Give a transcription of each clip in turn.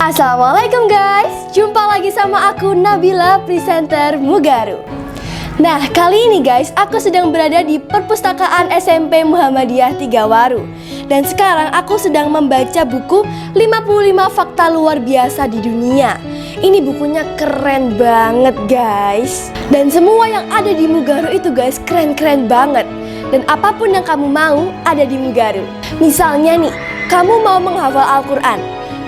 Assalamualaikum guys, jumpa lagi sama aku Nabila, presenter Mugaru. Nah, kali ini guys, aku sedang berada di perpustakaan SMP Muhammadiyah Tigawaru. Dan sekarang aku sedang membaca buku 55 Fakta Luar Biasa di Dunia. Ini bukunya keren banget guys. Dan semua yang ada di Mugaru itu guys, keren-keren banget. Dan apapun yang kamu mau, ada di Mugaru. Misalnya nih, kamu mau menghafal Al-Quran.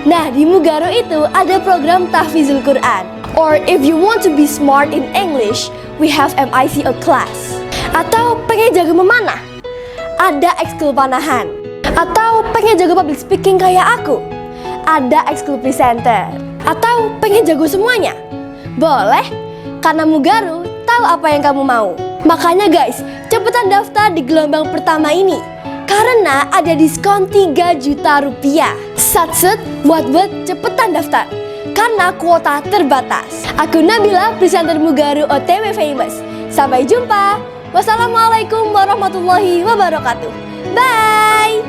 Nah, di Mugaru itu ada program Tahfizul Quran. Or if you want to be smart in English, we have MICO class. Atau pengen jago memanah? Ada ekskul panahan. Atau pengen jago public speaking kayak aku? Ada ekskul presenter. Atau pengen jago semuanya? Boleh, karena Mugaru tahu apa yang kamu mau. Makanya guys, cepetan daftar di gelombang pertama ini. Karena ada diskon 3 juta rupiah. Satset, buat cepetan daftar. Karena kuota terbatas. Aku Nabila, presenter Mugaru OTW Famous. Sampai jumpa. Wassalamualaikum warahmatullahi wabarakatuh. Bye.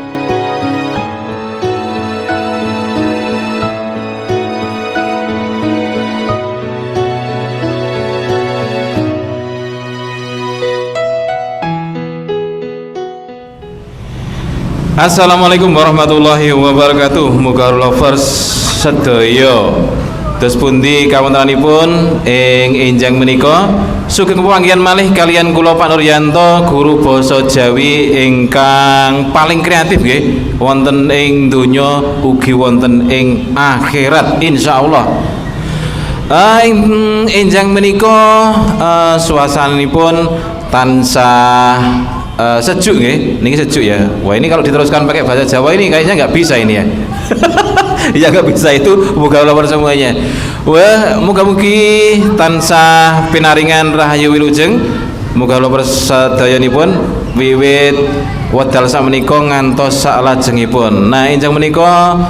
Assalamualaikum warahmatullahi wabarakatuh. Mugaru lovers sedaya. Terus pundi kawontenanipun ing enjang menika sugeng pepanggihan malih kalian kula Pak Nuryanto, guru basa Jawi ingkang paling kreatif nggih wonten ing donya ugi wonten ing akhirat insyaallah. Enjang menika suasananipun tansah sejuk nggih, niki sejuk ya. Wah, ini kalau diteruskan pakai bahasa Jawa ini kayaknya nggak bisa ini ya. Ya nggak bisa itu, moga Allah semuanya. Wah, muga-mugi tansah pinaringan rahayu wilujeng. Moga Allah sadayanipun wiwit wedal sakmenika ngantos salajengipun. Nah, enjang menika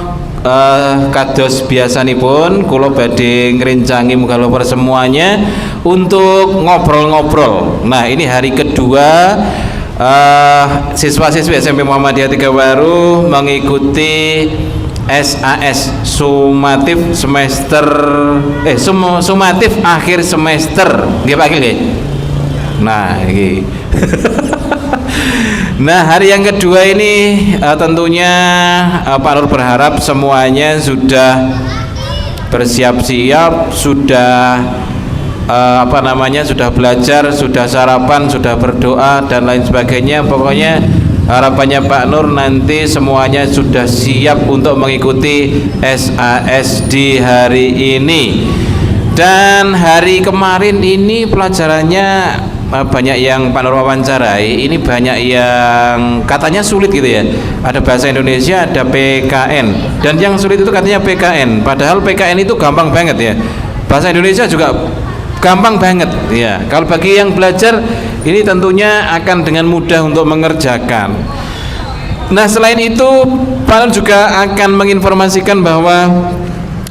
kados biasanipun kula badhe ngrencangi moga Allah semuanya untuk ngobrol-ngobrol. Nah, ini hari kedua siswa-siswi SMP Muhammadiyah Tigawaru mengikuti SAS sumatif semester sumatif akhir semester nggih Pak nggih. Nah, iki. Nah, hari yang kedua ini tentunya Pak Nur berharap semuanya sudah bersiap-siap, sudah sudah belajar, sudah sarapan, sudah berdoa dan lain sebagainya. Pokoknya harapannya Pak Nur nanti semuanya sudah siap untuk mengikuti SAS di hari ini. Dan hari kemarin ini pelajarannya banyak yang Pak Nur wawancarai, ini banyak yang katanya sulit gitu ya. Ada bahasa Indonesia, ada PKN, dan yang sulit itu katanya PKN, padahal PKN itu gampang banget ya. Bahasa Indonesia juga gampang banget ya. Kalau bagi yang belajar ini tentunya akan dengan mudah untuk mengerjakan. Nah, selain itu Pak Nur juga akan menginformasikan bahwa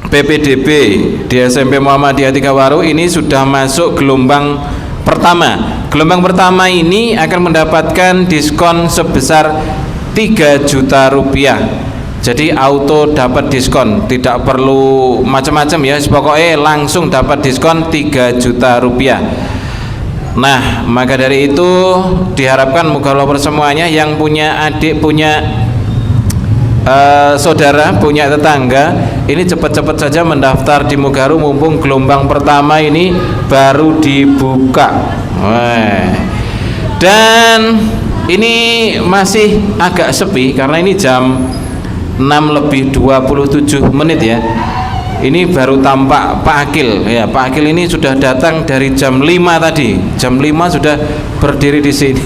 PPDB di SMP Muhammadiyah Tigawaru ini sudah masuk gelombang pertama. Gelombang pertama ini akan mendapatkan diskon sebesar 3 juta rupiah. Jadi auto dapat diskon, tidak perlu macam-macam ya, pokoknya langsung dapat diskon 3 juta rupiah. Nah, maka dari itu diharapkan moga Allah semuanya yang punya adik, punya saudara, punya tetangga, ini cepat-cepat saja mendaftar di Mugaru mumpung gelombang pertama ini baru dibuka. Dan ini masih agak sepi karena ini jam 6:27 ya. Ini baru tampak Pak Akil ya. Pak Akil ini sudah datang dari jam 5 tadi. Jam 5 sudah berdiri di sini.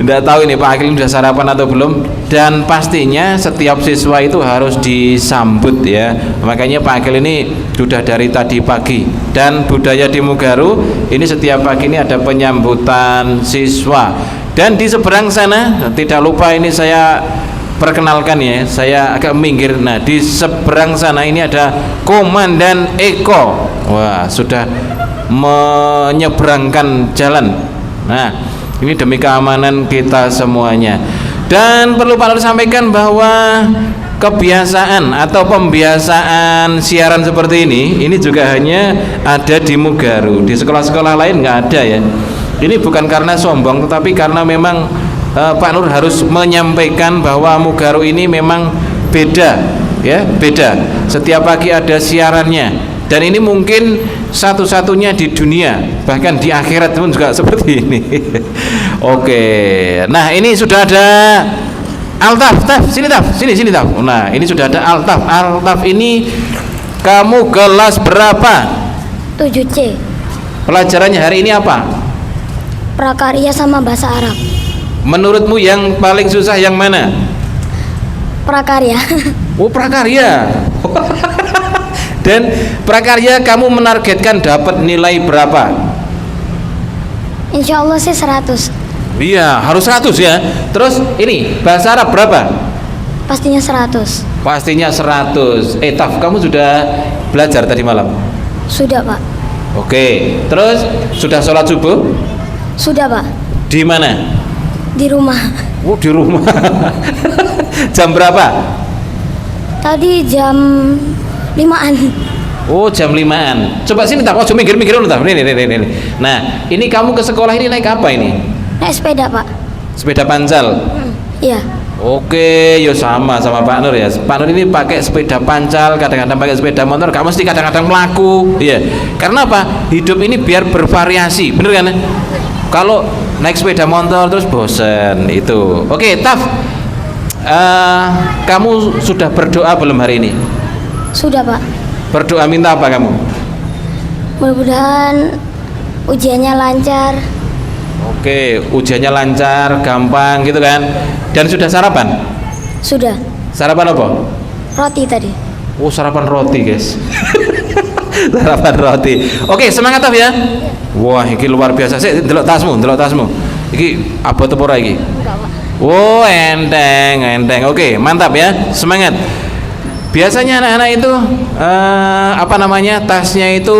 Tidak tahu ini Pak Akil sudah sarapan atau belum. Dan pastinya setiap siswa itu harus disambut ya. Makanya Pak Akil ini sudah dari tadi pagi. Dan budaya di Mugaru ini setiap pagi ini ada penyambutan siswa. Dan di seberang sana tidak lupa ini saya perkenalkan ya, saya agak minggir. Nah, di seberang sana ini ada Komandan Eko. Wah, sudah menyeberangkan jalan. Nah, ini demi keamanan kita semuanya. Dan perlu Pak Nur sampaikan bahwa kebiasaan atau pembiasaan siaran seperti ini juga hanya ada di Mugaru. Di sekolah-sekolah lain nggak ada ya. Ini bukan karena sombong, tetapi karena memang Pak Nur harus menyampaikan bahwa Mugaru ini memang beda, ya, beda. Setiap pagi ada siarannya, dan ini mungkin satu-satunya di dunia, bahkan di akhirat pun juga seperti ini. Oke, nah ini sudah ada Altaf, sini Taf. Nah, ini sudah ada Altaf ini kamu kelas berapa? 7C. Pelajarannya hari ini apa? Prakarya sama bahasa Arab. Menurutmu yang paling susah yang mana? Prakarya. Oh, prakarya. Dan prakarya kamu menargetkan dapat nilai berapa? Insya Allah sih 100. Iya, harus 100 ya. Terus ini bahasa Arab berapa? Pastinya 100. Pastinya 100. Taf, kamu sudah belajar tadi malam? Sudah, Pak. Oke. Terus sudah sholat subuh? Sudah, Pak. Di mana? Di rumah. Oh, di rumah. Jam berapa? Tadi jam 5-an. Oh, jam 5-an. Coba sini Taf, coba minggir dulu Taf. Ini. Nah, ini kamu ke sekolah ini naik apa ini? Naik sepeda, Pak. Sepeda pancal. Iya. Oke, yo sama Pak Nur ya. Pak Nur ini pakai sepeda pancal, kadang-kadang pakai sepeda motor, gak mesti kadang-kadang melaku. Iya. Karena apa? Hidup ini biar bervariasi, bener kan? Kalau naik sepeda motor terus bosen itu. Oke, Taf. Kamu sudah berdoa belum hari ini? Sudah, Pak. Berdoa minta apa kamu? Mudah-mudahan ujiannya lancar. Oke, ujiannya lancar, gampang gitu kan? Dan sudah sarapan? Sudah. Sarapan apa? Roti tadi. Oh, sarapan roti guys. Sarapan roti. Oke, semangat Taf ya. Wah, ini luar biasa. Sik, delok tasmu. Iki apa tuh ora iki? Oh, enteng. Oke, mantap ya. Semangat. Biasanya anak-anak itu tasnya itu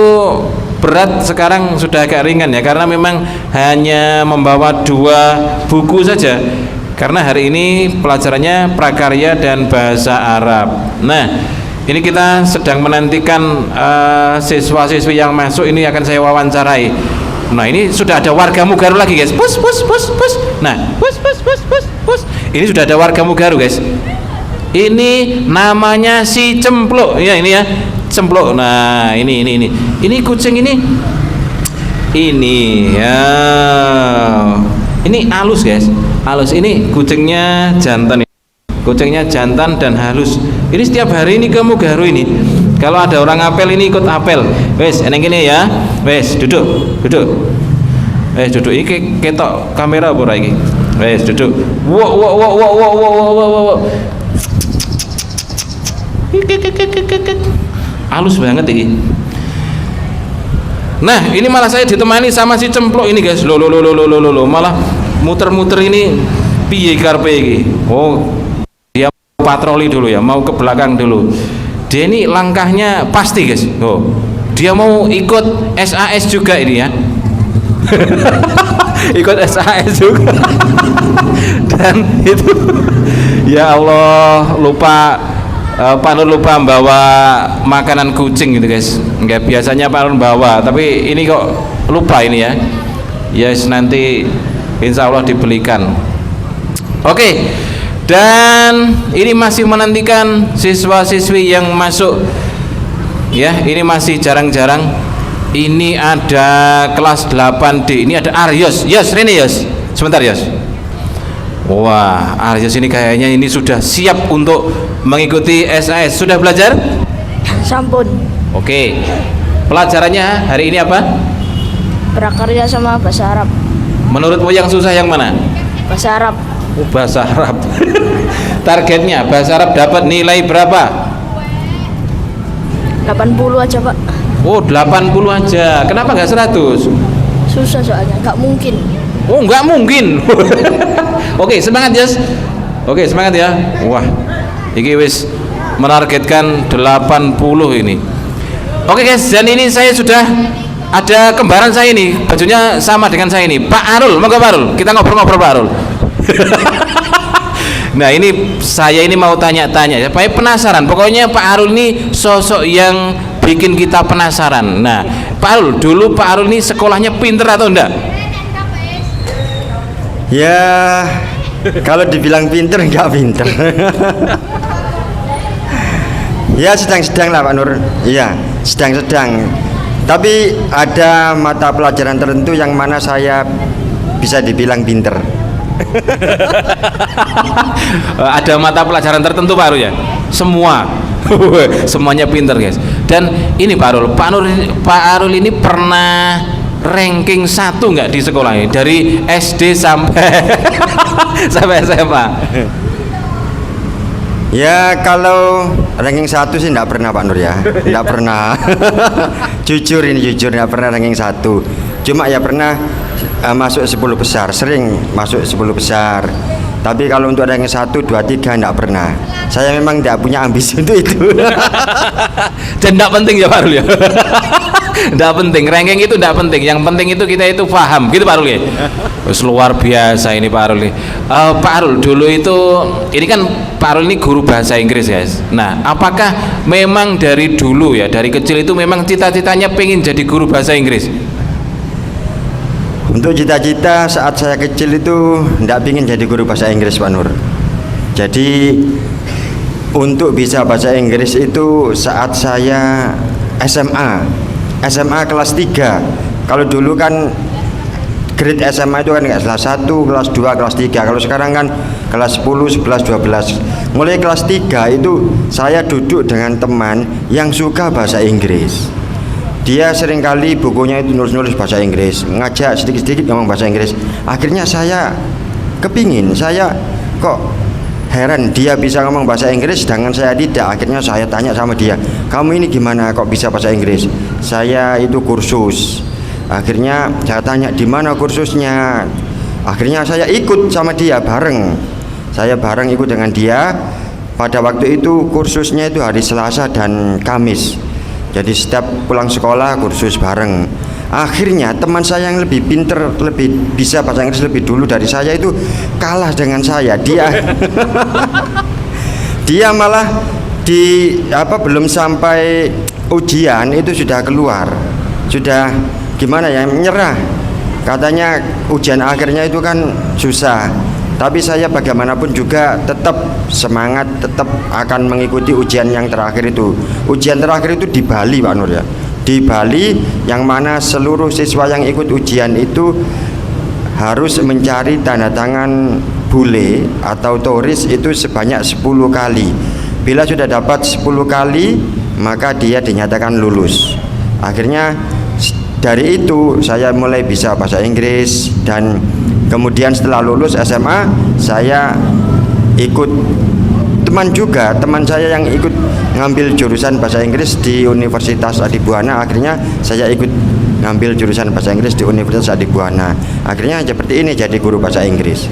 berat, sekarang sudah agak ringan ya, karena memang hanya membawa 2 buku saja, karena hari ini pelajarannya prakarya dan bahasa Arab. Nah, ini kita sedang menantikan siswa-siswi yang masuk, ini akan saya wawancarai. Nah, ini sudah ada warga Mugaru lagi guys. Pus. Nah, pus. Ini sudah ada warga Mugaru guys. Ini namanya si Cempluk ya, ini ya, Cempluk. Nah, ini kucing ini ya, ini halus guys, halus. Ini kucingnya jantan dan halus. Ini setiap hari ini ke Mugaru ini, kalau ada orang apel ini ikut apel. Wes eneng gini ya, wes duduk. Duduk iki ketok kamera apa ora iki? Wes duduk. Wow. Halus banget ini. Nah, ini malah saya ditemani sama si Cempluk ini guys. Lo malah muter-muter ini piye karepe iki. Oh, dia patroli dulu ya, mau ke belakang dulu. Dia ini langkahnya pasti guys. Oh, dia mau ikut SAS juga ini ya. Ikut SAS juga. Dan itu ya Allah, Pak Nur lupa bawa makanan kucing gitu guys. Enggak, biasanya Pak Nur bawa, tapi ini kok lupa ini ya. Yes, nanti insya Allah dibelikan. Oke. Dan ini masih menantikan siswa-siswi yang masuk. Ya, ini masih jarang-jarang. Ini ada kelas 8D. Ini ada Aryos. Yos, Rene Yos. Sebentar Yos. Wah, Aryos ini kayaknya ini sudah siap untuk mengikuti SAS. Sudah belajar? Sampun. Oke. Pelajarannya hari ini apa? Prakarya sama bahasa Arab. Menurutmu yang susah yang mana? Bahasa Arab. Oh, bahasa Arab. Targetnya bahasa Arab dapat nilai berapa? 80 aja, Pak. Oh, 80 aja. Kenapa nggak 100? Susah soalnya, nggak mungkin. Oh, nggak mungkin. Oke, semangat Jas. Oke, semangat ya. Wah, ini wis menargetkan 80 ini. Oke guys, dan ini saya sudah ada kembaran saya ini, bajunya sama dengan saya ini, Pak Arul. Moga Pak Arul, kita ngobrol-ngobrol Pak Arul. Nah ini saya ini mau tanya-tanya supaya penasaran. Pokoknya Pak Arul ini sosok yang bikin kita penasaran. Nah Pak Arul, dulu Pak Arul ini sekolahnya pinter atau enggak? Ya, kalau dibilang pinter enggak pinter. Ya sedang-sedang lah Pak Nur. Iya, sedang-sedang. Tapi ada mata pelajaran tertentu yang mana saya bisa dibilang pinter. Ada mata pelajaran tertentu Pak Arul ya? Semua. Semuanya pinter guys. Dan ini Pak Arul, Pak Arul ini pernah ranking 1 nggak di sekolah ini dari SD sampai sampai SMA? Ya kalau ranking 1 sih enggak pernah Pak Nur ya. Enggak pernah. Jujur enggak pernah ranking 1. Cuma ya pernah masuk 10 besar, sering masuk 10 besar. Tapi kalau untuk ranking 1, 2, 3 enggak pernah. Saya memang enggak punya ambisi untuk itu. Dan enggak penting ya Pak Arul ya. Enggak penting, ranking itu enggak penting. Yang penting itu kita itu paham, gitu Pak Arul ya. Terus luar biasa ini Pak Arul. Pak Arul dulu itu, ini kan Pak Arul ini guru bahasa Inggris guys. Nah, apakah memang dari dulu ya, dari kecil itu memang cita-citanya pengen jadi guru bahasa Inggris? Untuk cita-cita saat saya kecil itu enggak ingin jadi guru bahasa Inggris Pak Nur. Jadi untuk bisa bahasa Inggris itu saat saya SMA kelas 3. Kalau dulu kan grade SMA itu kan kelas 1, kelas 2, kelas 3. Kalau sekarang kan kelas 10, 11, 12. Mulai kelas 3 itu saya duduk dengan teman yang suka bahasa Inggris. Dia seringkali bukunya itu nulis-nulis bahasa Inggris, ngajak sedikit-sedikit ngomong bahasa Inggris. Akhirnya saya kepingin, saya kok heran dia bisa ngomong bahasa Inggris sedangkan saya tidak. Akhirnya saya tanya sama dia, kamu ini gimana kok bisa bahasa Inggris? Saya itu kursus. Akhirnya saya tanya di mana kursusnya. Akhirnya saya ikut sama dia bareng. Saya bareng ikut dengan dia. Pada waktu itu kursusnya itu hari Selasa dan Kamis. Jadi setiap pulang sekolah kursus bareng. Akhirnya teman saya yang lebih pinter, lebih bisa bahasa Inggris lebih dulu dari saya itu kalah dengan saya. Dia malah belum sampai ujian itu sudah keluar, sudah gimana ya, menyerah. Katanya ujian akhirnya itu kan susah. Tapi saya bagaimanapun juga tetap semangat, tetap akan mengikuti ujian yang terakhir itu. Ujian terakhir itu di Bali Pak Nur ya. Di Bali yang mana seluruh siswa yang ikut ujian itu harus mencari tanda tangan bule atau turis itu sebanyak 10 kali. Bila sudah dapat 10 kali maka dia dinyatakan lulus. Akhirnya dari itu saya mulai bisa bahasa Inggris. Dan kemudian setelah lulus SMA saya ikut teman saya yang ikut ngambil jurusan bahasa Inggris di Universitas Adibuana. Akhirnya saya ikut ngambil jurusan bahasa Inggris di Universitas Adibuana. Akhirnya seperti ini jadi guru bahasa Inggris.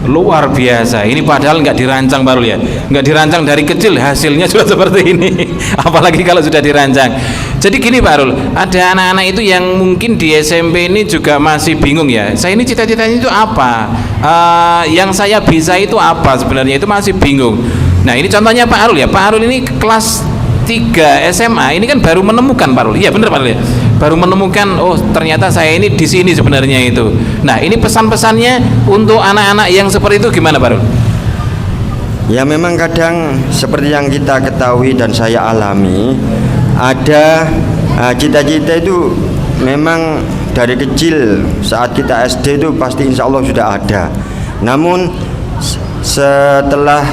Luar biasa. Ini padahal nggak dirancang Pak Arul ya, nggak dirancang dari kecil, hasilnya sudah seperti ini. Apalagi kalau sudah dirancang. Jadi gini Pak Arul, ada anak-anak itu yang mungkin di SMP ini juga masih bingung ya, saya ini cita-citanya itu apa, yang saya bisa itu apa sebenarnya, itu masih bingung. Nah ini contohnya Pak Arul ya. Pak Arul ini kelas 3 SMA ini kan baru menemukan Pak Arul. Iya benar Pak Arul ya, baru menemukan oh ternyata saya ini di sini sebenarnya itu. Nah ini pesan-pesannya untuk anak-anak yang seperti itu gimana Pak Arul? Ya memang kadang seperti yang kita ketahui dan saya alami, ada cita-cita itu memang dari kecil saat kita SD itu pasti insya Allah sudah ada. Namun setelah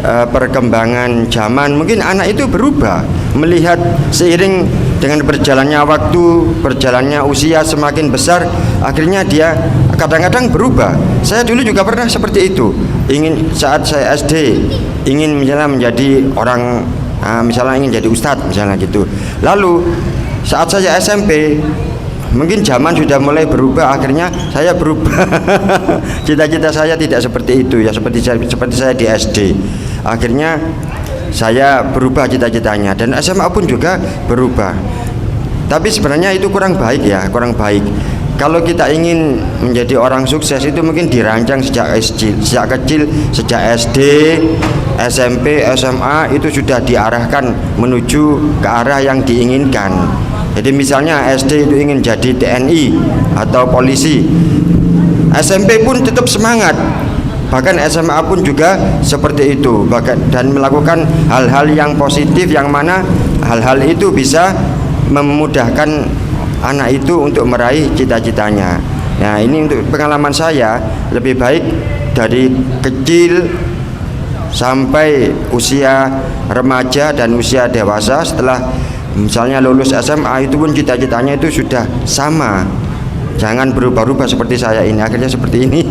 perkembangan zaman mungkin anak itu berubah, melihat seiring dengan berjalannya waktu, berjalannya usia semakin besar, akhirnya dia kadang-kadang berubah. Saya dulu juga pernah seperti itu, ingin saat saya SD ingin misalnya menjadi orang, misalnya ingin jadi ustadz misalnya gitu. Lalu saat saya SMP mungkin zaman sudah mulai berubah, akhirnya saya berubah. Cita-cita saya tidak seperti itu ya, seperti saya di SD. Akhirnya saya berubah cita-citanya, dan SMA pun juga berubah. Tapi sebenarnya itu kurang baik ya, kurang baik. kalau kita ingin menjadi orang sukses itu mungkin dirancang sejak kecil, sejak SD, SMP, SMA itu sudah diarahkan menuju ke arah yang diinginkan. Jadi misalnya SD itu ingin jadi TNI atau polisi, SMP pun tetap semangat, bahkan SMA pun juga seperti itu, bahkan dan melakukan hal-hal yang positif yang mana hal-hal itu bisa memudahkan anak itu untuk meraih cita-citanya. Nah, ini untuk pengalaman saya, lebih baik dari kecil sampai usia remaja dan usia dewasa, setelah misalnya lulus SMA itu pun cita-citanya itu sudah sama. Jangan berubah-ubah seperti saya ini, akhirnya seperti ini.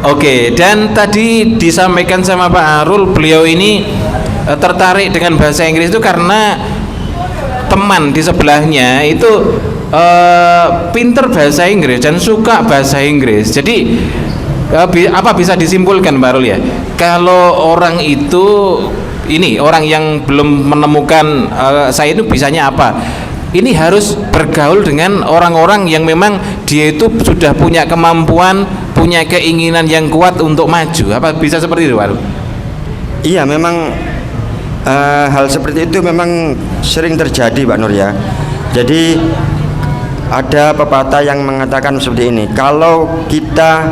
Oke, dan tadi disampaikan sama Pak Arul, beliau ini tertarik dengan bahasa Inggris itu karena teman di sebelahnya itu pinter bahasa Inggris dan suka bahasa Inggris. Jadi apa bisa disimpulkan Pak Arul ya? Kalau orang itu orang yang belum menemukan saya itu bisanya apa? Ini harus bergaul dengan orang-orang yang memang dia itu sudah punya kemampuan, punya keinginan yang kuat untuk maju. Apa bisa seperti itu Pak Arul? Iya, memang hal seperti itu memang sering terjadi Pak Nur ya. Jadi ada pepatah yang mengatakan seperti ini, kalau kita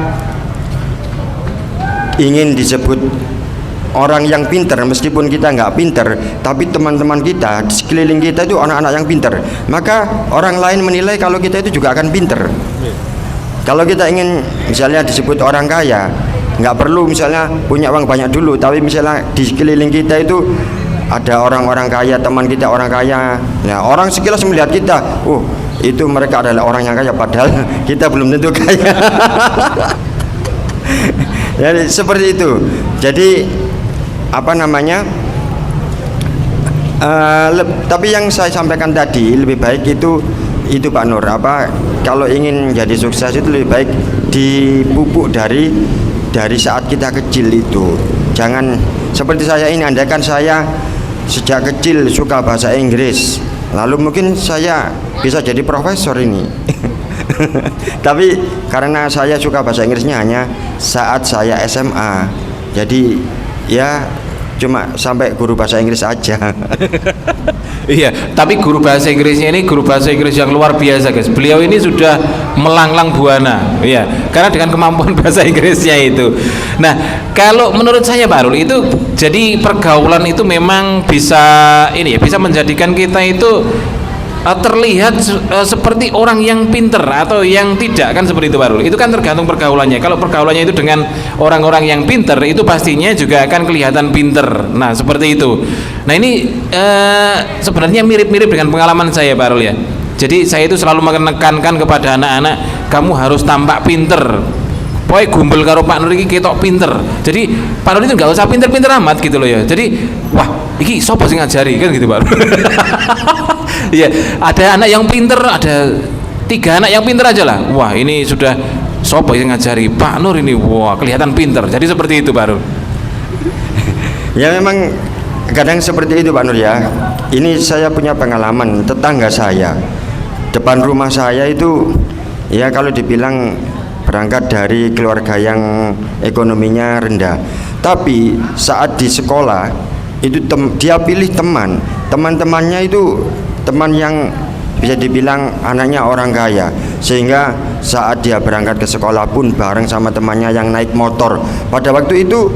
ingin disebut orang yang pinter, meskipun kita nggak pinter, tapi teman-teman kita di sekeliling kita itu anak-anak yang pinter, maka orang lain menilai kalau kita itu juga akan pinter. Kalau kita ingin misalnya disebut orang kaya, nggak perlu misalnya punya uang banyak dulu, tapi misalnya di sekeliling kita itu ada orang-orang kaya, teman kita orang kaya, nah orang sekilas melihat kita, oh itu mereka adalah orang yang kaya, padahal kita belum tentu kaya. Jadi seperti itu. Jadi apa namanya, tapi yang saya sampaikan tadi lebih baik itu Pak Nur, kalau ingin jadi sukses itu lebih baik dipupuk dari saat kita kecil itu. Jangan seperti saya ini, andaikan saya sejak kecil suka bahasa Inggris, lalu mungkin saya bisa jadi profesor ini. Tapi karena saya suka bahasa Inggrisnya hanya saat saya SMA, jadi ya cuma sampai guru bahasa Inggris aja. Iya, tapi guru bahasa Inggrisnya ini guru bahasa Inggris yang luar biasa guys. Beliau ini sudah melanglang buana, iya, karena dengan kemampuan bahasa Inggrisnya itu. Nah, kalau menurut saya Pak Arul itu, jadi pergaulan itu memang bisa bisa menjadikan kita itu terlihat seperti orang yang pinter atau yang tidak, kan seperti itu Pak Arul. Itu kan tergantung pergaulannya. Kalau pergaulannya itu dengan orang-orang yang pinter, itu pastinya juga akan kelihatan pinter. Nah seperti itu. Nah ini sebenarnya mirip-mirip dengan pengalaman saya Pak Arul ya. Jadi saya itu selalu menekankan kepada anak-anak, kamu harus tampak pinter. Pokoknya gumbel karo Pak Nur iki ketok pinter. Jadi Pak Nur itu nggak usah pinter-pinter amat gitu loh ya. Jadi wah iki sopo sing ngajari kan gitu Pak Nur. Iya, ada anak yang pinter, ada 3 anak yang pinter aja lah. Wah ini sudah sopo yang ngajari Pak Nur ini, wah kelihatan pinter. Jadi seperti itu Pak Nur. Ya memang kadang seperti itu Pak Nur ya. Ini saya punya pengalaman, tetangga saya depan rumah saya itu ya kalau dibilang berangkat dari keluarga yang ekonominya rendah, tapi saat di sekolah itu dia pilih teman-temannya itu teman yang bisa dibilang anaknya orang kaya, sehingga saat dia berangkat ke sekolah pun bareng sama temannya yang naik motor. Pada waktu itu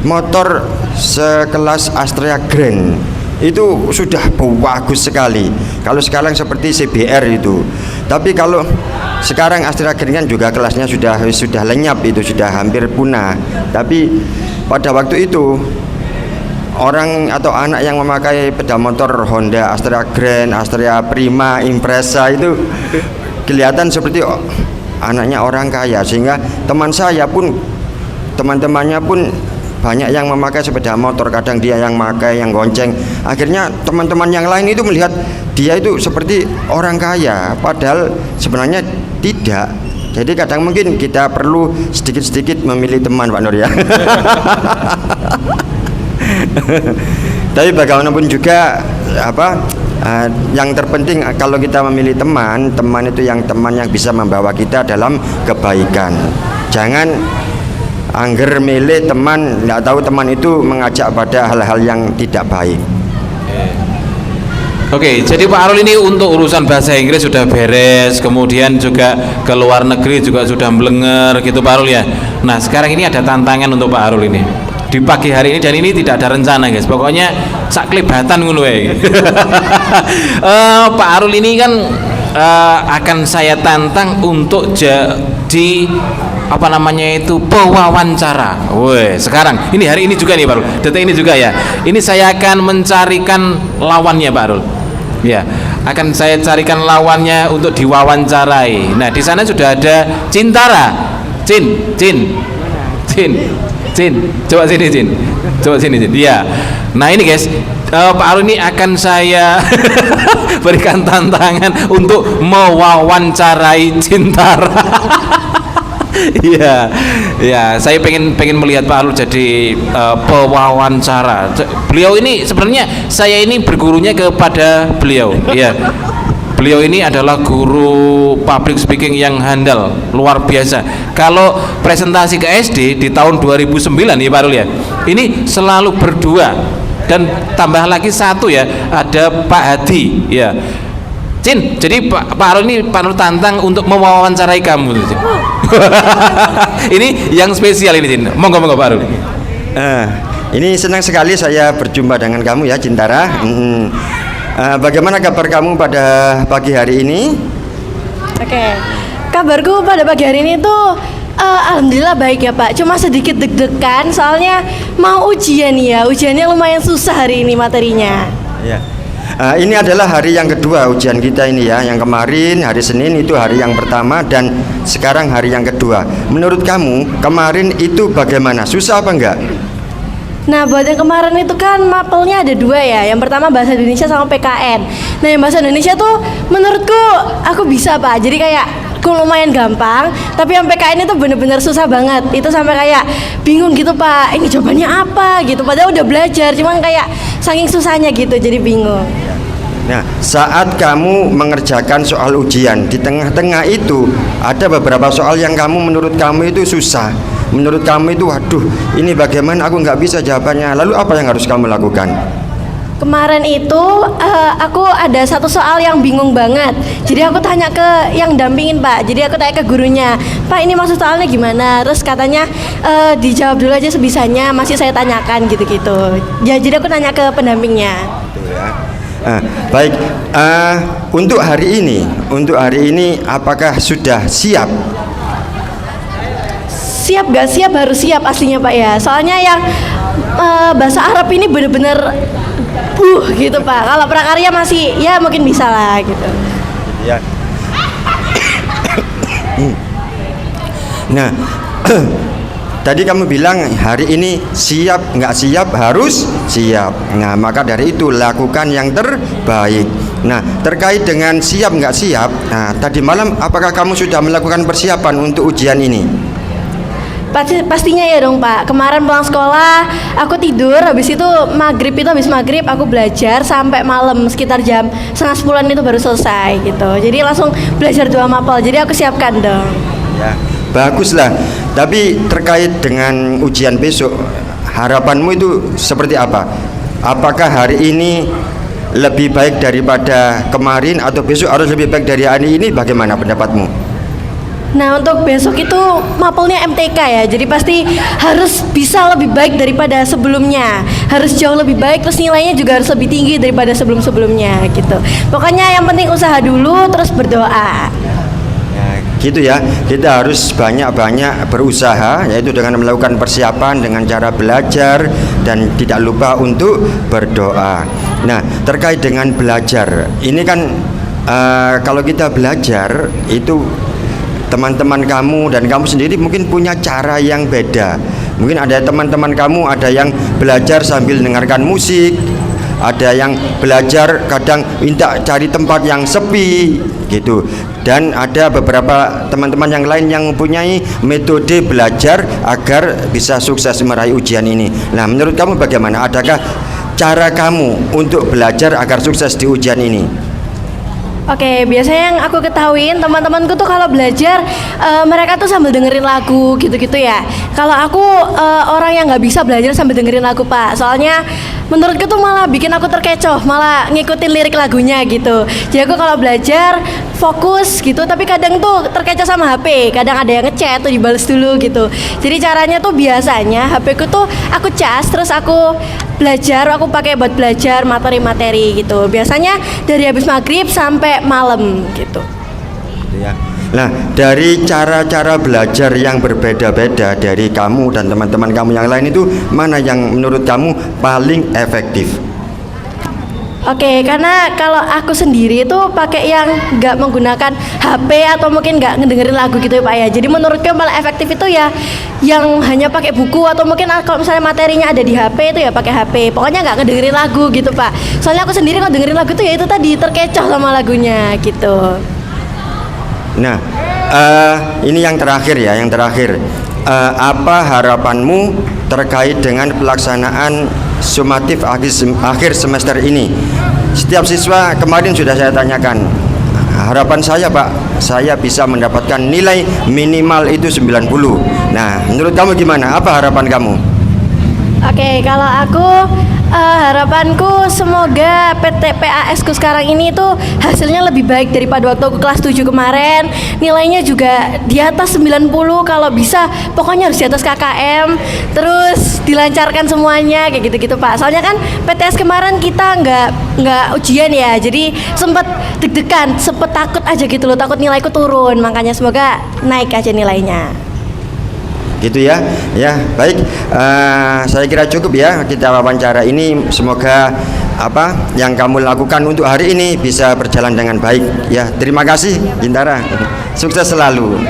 motor sekelas Astrea Grand itu sudah bagus sekali. Kalau sekarang seperti CBR itu, tapi kalau sekarang Astrea Grand kan juga kelasnya sudah lenyap, itu sudah hampir punah. Tapi pada waktu itu orang atau anak yang memakai sepeda motor Honda Astrea Grand, Astrea Prima, Impreza itu kelihatan seperti anaknya orang kaya, sehingga teman saya pun, teman-temannya pun banyak yang memakai sepeda motor, kadang dia yang memakai, yang gonceng. Akhirnya teman-teman yang lain itu melihat dia itu seperti orang kaya, padahal sebenarnya tidak. Jadi kadang mungkin kita perlu sedikit-sedikit memilih teman Pak Nur ya. Tapi bagaimanapun juga Yang terpenting kalau kita memilih teman, teman itu teman yang bisa membawa kita dalam kebaikan. Jangan angger milih teman, nggak tahu teman itu mengajak pada hal-hal yang tidak baik. Oke, jadi Pak Arul ini untuk urusan bahasa Inggris sudah beres, kemudian juga ke luar negeri juga sudah melenger gitu Pak Arul ya. Nah sekarang ini ada tantangan untuk Pak Arul ini di pagi hari ini, dan ini tidak ada rencana guys, pokoknya sak klibatan ngono ya. Pak Arul ini kan akan saya tantang untuk jadi apa namanya itu pewawancara. Woi, sekarang ini hari ini juga nih Pak Arul, detik ini juga ya. Ini saya akan mencarikan lawannya Pak Arul. Ya, akan saya carikan lawannya untuk diwawancarai. Nah, di sana sudah ada Cintara. Cin. Coba sini, Cin. Coba sini, Cin. Iya. Nah, ini guys, Pak Arul ini akan saya berikan tantangan untuk mewawancarai Cintara. Iya, ya, saya pengen melihat Pak Arul jadi pewawancara. Beliau ini sebenarnya saya ini bergurunya kepada beliau. Ya, beliau ini adalah guru public speaking yang handal, luar biasa. Kalau presentasi ke SD di tahun 2009 ya Pak Arul ya, ini selalu berdua dan tambah lagi satu ya, ada Pak Hadi. Ya, Cin, jadi Pak Arul ini Pak Arul tantang untuk mewawancarai kamu, Cin. Ini yang spesial ini, Cin. Monggo Pak Arul. Ini senang sekali saya berjumpa dengan kamu ya, Cintara. Bagaimana kabar kamu pada pagi hari ini? Oke, kabarku pada pagi hari ini tuh alhamdulillah baik ya Pak. Cuma sedikit deg-degan soalnya mau ujian ya. Ujiannya lumayan susah hari ini materinya. Ya. Ini adalah hari yang kedua ujian kita ini ya. Yang kemarin hari Senin itu hari yang pertama dan sekarang hari yang kedua. Menurut kamu kemarin itu bagaimana? Susah apa enggak? Nah, buat yang kemarin itu kan mapelnya ada dua ya. Yang pertama bahasa Indonesia sama PKN. Nah, yang bahasa Indonesia tuh menurutku aku bisa Pak. Jadi kayak lumayan gampang, tapi yang PKN itu bener-bener susah banget. Itu sampai kayak bingung gitu Pak, ini jawabannya apa gitu. Padahal udah belajar, cuman kayak saking susahnya gitu, jadi bingung. Nah, saat kamu mengerjakan soal ujian, di tengah-tengah itu ada beberapa soal yang menurut kamu itu susah. Menurut kamu itu, waduh, ini bagaimana aku nggak bisa jawabannya. Lalu apa yang harus kamu lakukan? Kemarin itu aku ada satu soal yang bingung banget. Jadi aku tanya ke yang dampingin Pak. Jadi aku tanya ke gurunya, Pak ini maksud soalnya gimana? Terus katanya dijawab dulu aja sebisanya, masih saya tanyakan gitu-gitu. Ya, jadi aku tanya ke pendampingnya. Baik, untuk hari ini apakah sudah siap? Siap gak siap harus siap aslinya Pak ya. Soalnya yang bahasa Arab ini bener-bener gitu Pak. Kalau prakarya masih ya mungkin bisa lah gitu. Ya. Nah, tadi kamu bilang hari ini siap nggak siap harus siap. Nah, maka dari itu lakukan yang terbaik. Nah, terkait dengan siap nggak siap, nah tadi malam apakah kamu sudah melakukan persiapan untuk ujian ini? Pastinya ya dong Pak. Kemarin pulang sekolah aku tidur, habis itu habis maghrib aku belajar sampai malam sekitar jam 9:30 itu baru selesai gitu. Jadi langsung belajar 2 mapel. Jadi aku siapkan dong. Ya, baguslah. Tapi terkait dengan ujian besok, harapanmu itu seperti apa? Apakah hari ini lebih baik daripada kemarin atau besok harus lebih baik dari hari ini? Bagaimana pendapatmu? Nah, untuk besok itu mapelnya MTK ya. Jadi pasti harus bisa lebih baik daripada sebelumnya. Harus jauh lebih baik, terus nilainya juga harus lebih tinggi daripada sebelum-sebelumnya gitu. Pokoknya yang penting usaha dulu terus berdoa. Ya, gitu ya. Kita harus banyak-banyak berusaha, yaitu dengan melakukan persiapan dengan cara belajar dan tidak lupa untuk berdoa. Nah, terkait dengan belajar, ini kan kalau kita belajar itu teman-teman kamu dan kamu sendiri mungkin punya cara yang beda. Mungkin ada teman-teman kamu ada yang belajar sambil dengarkan musik, ada yang belajar kadang minta cari tempat yang sepi gitu, dan ada beberapa teman-teman yang lain yang mempunyai metode belajar agar bisa sukses meraih ujian ini. Nah, menurut kamu bagaimana? Adakah cara kamu untuk belajar agar sukses di ujian ini? Oke, biasanya yang aku ketahuin teman-temanku tuh kalau belajar mereka tuh sambil dengerin lagu gitu-gitu ya. Kalau aku orang yang nggak bisa belajar sambil dengerin lagu Pak, soalnya menurutku tuh malah bikin aku terkecoh, malah ngikutin lirik lagunya gitu. Jadi aku kalau belajar fokus gitu, tapi kadang tuh terkecoh sama HP, kadang ada yang ngechat tuh dibales dulu gitu. Jadi caranya tuh biasanya HP ku tuh aku cas, terus aku belajar, aku pakai buat belajar materi-materi gitu. Biasanya dari habis maghrib sampai malam gitu. Ya. Nah, dari cara-cara belajar yang berbeda-beda dari kamu dan teman-teman kamu yang lain itu mana yang menurut kamu paling efektif? Oke, karena kalau aku sendiri itu pakai yang nggak menggunakan HP atau mungkin nggak ngedengerin lagu gitu ya Pak ya. Jadi menurutku yang paling efektif itu ya yang hanya pakai buku atau mungkin kalau misalnya materinya ada di HP itu ya pakai HP. Pokoknya nggak ngedengerin lagu gitu Pak. Soalnya aku sendiri kalau dengerin lagu itu ya itu tadi terkecoh sama lagunya gitu. Nah, ini yang terakhir ya, yang terakhir. Apa harapanmu terkait dengan pelaksanaan sumatif akhir semester ini? Setiap siswa kemarin sudah saya tanyakan. Harapan saya Pak, saya bisa mendapatkan nilai minimal itu 90. Nah, menurut kamu gimana? Apa harapan kamu? Oke, kalau aku harapanku semoga PTPAS ku sekarang ini tuh hasilnya lebih baik daripada waktu aku kelas 7 kemarin. Nilainya juga di atas 90 kalau bisa, pokoknya harus di atas KKM. Terus dilancarkan semuanya kayak gitu-gitu Pak. Soalnya kan PTS kemarin kita nggak ujian ya, jadi sempet deg-degan, sempet takut aja gitu loh, takut nilaiku turun. Makanya semoga naik aja nilainya. Gitu ya, ya baik. Saya kira cukup ya kita wawancara ini. Semoga apa yang kamu lakukan untuk hari ini bisa berjalan dengan baik. Ya, terima kasih Bintara. Sukses selalu.